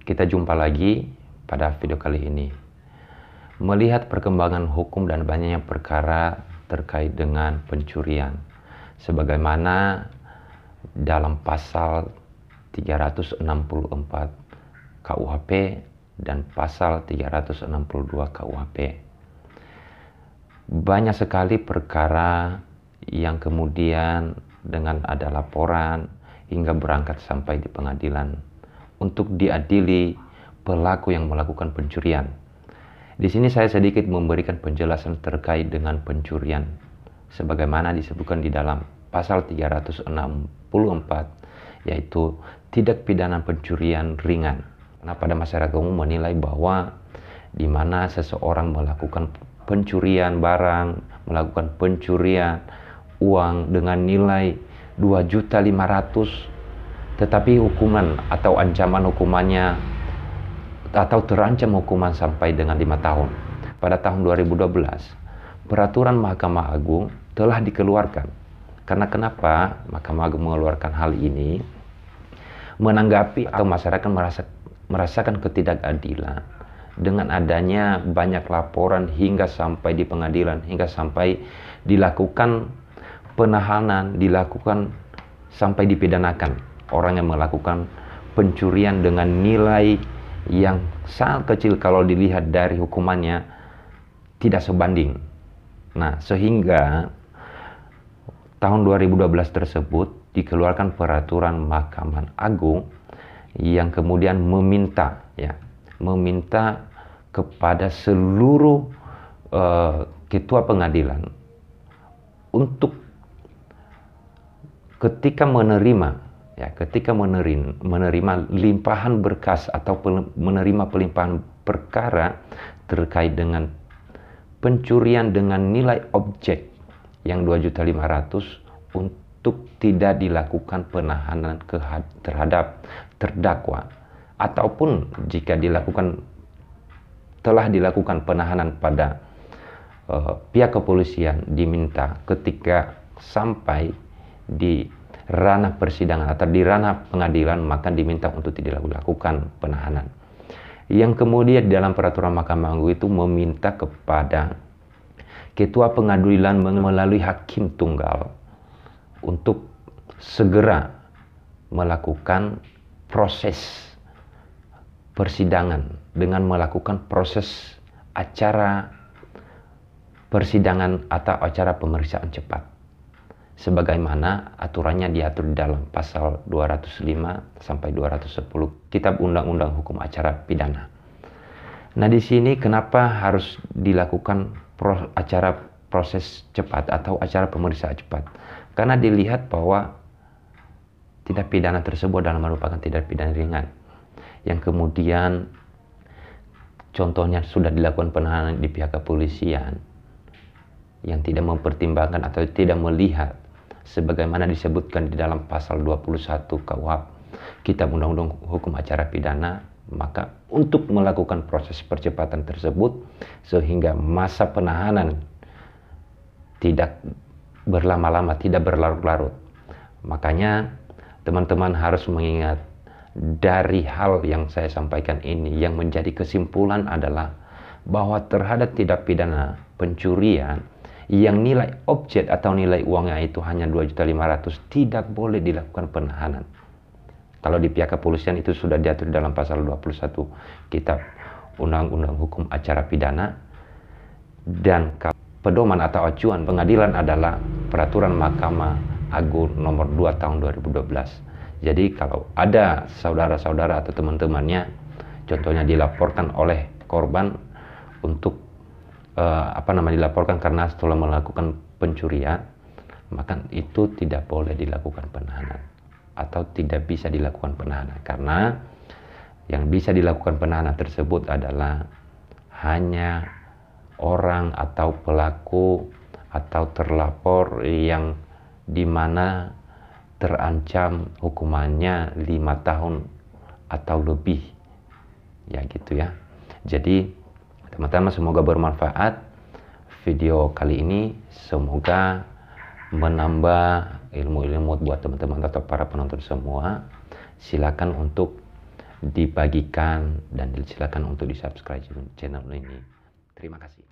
Kita jumpa lagi pada video kali ini. Melihat perkembangan hukum dan banyaknya perkara terkait dengan pencurian. Sebagaimana dalam pasal 364 KUHP dan pasal 362 KUHP. Banyak sekali perkara yang kemudian dengan ada laporan hingga berangkat sampai di pengadilan untuk diadili pelaku yang melakukan pencurian. Di sini saya sedikit memberikan penjelasan terkait dengan pencurian sebagaimana disebutkan di dalam pasal 364, yaitu tindak pidana pencurian ringan. Nah, pada masyarakat umum menilai bahwa di mana seseorang melakukan pencurian barang, melakukan pencurian uang dengan nilai 2.500.000, tetapi hukuman atau ancaman hukumannya atau terancam hukuman sampai dengan 5 tahun. Pada tahun 2012, peraturan Mahkamah Agung telah dikeluarkan. Karena kenapa Mahkamah Agung mengeluarkan hal ini? Menanggapi atau masyarakat merasakan ketidakadilan dengan adanya banyak laporan hingga sampai di pengadilan, hingga sampai dilakukan penahanan, dilakukan sampai dipidanakan orang yang melakukan pencurian dengan nilai yang sangat kecil kalau dilihat dari hukumannya tidak sebanding. Nah, sehingga tahun 2012 tersebut dikeluarkan peraturan Mahkamah Agung yang kemudian meminta kepada seluruh ketua pengadilan untuk ketika menerima limpahan berkas atau menerima pelimpahan perkara terkait dengan pencurian dengan nilai objek yang 2.500.000 untuk tidak dilakukan penahanan terhadap terdakwa, ataupun jika telah dilakukan penahanan pada pihak kepolisian diminta ketika sampai di ranah persidangan atau di ranah pengadilan maka diminta untuk tidak dilakukan penahanan. Yang kemudian dalam peraturan Mahkamah Agung itu meminta kepada ketua pengadilan melalui hakim tunggal untuk segera melakukan proses persidangan dengan melakukan proses acara persidangan atau acara pemeriksaan cepat sebagaimana aturannya diatur di dalam pasal 205 sampai 210 Kitab Undang-Undang Hukum Acara Pidana. Nah, di sini kenapa harus dilakukan acara proses cepat atau acara pemeriksaan cepat? Karena dilihat bahwa tindak pidana tersebut adalah merupakan tindak pidana ringan yang kemudian contohnya sudah dilakukan penahanan di pihak kepolisian yang tidak mempertimbangkan atau tidak melihat sebagaimana disebutkan di dalam pasal 21 KUHP Kitab Undang-Undang Hukum Acara Pidana, maka untuk melakukan proses percepatan tersebut sehingga masa penahanan tidak berlama-lama, tidak berlarut-larut. Makanya teman-teman harus mengingat dari hal yang saya sampaikan ini, yang menjadi kesimpulan adalah bahwa terhadap tindak pidana pencurian yang nilai objek atau nilai uangnya itu hanya 2.500.000 tidak boleh dilakukan penahanan. Kalau di pihak kepolisian itu sudah diatur dalam pasal 21 Kitab Undang-Undang Hukum Acara Pidana, dan pedoman atau acuan pengadilan adalah peraturan Mahkamah Agung nomor 2 tahun 2012. Jadi kalau ada saudara-saudara atau teman-temannya contohnya dilaporkan oleh korban untuk dilaporkan karena setelah melakukan pencurian, maka itu tidak boleh dilakukan penahanan atau tidak bisa dilakukan penahanan, karena yang bisa dilakukan penahanan tersebut adalah hanya orang atau pelaku atau terlapor yang dimana terancam hukumannya 5 tahun atau lebih, ya gitu ya. Jadi teman-teman, semoga bermanfaat video kali ini, semoga menambah ilmu-ilmu buat teman-teman atau para penonton semua. Silakan untuk dibagikan, dan silakan untuk di subscribe channel ini. Terima kasih.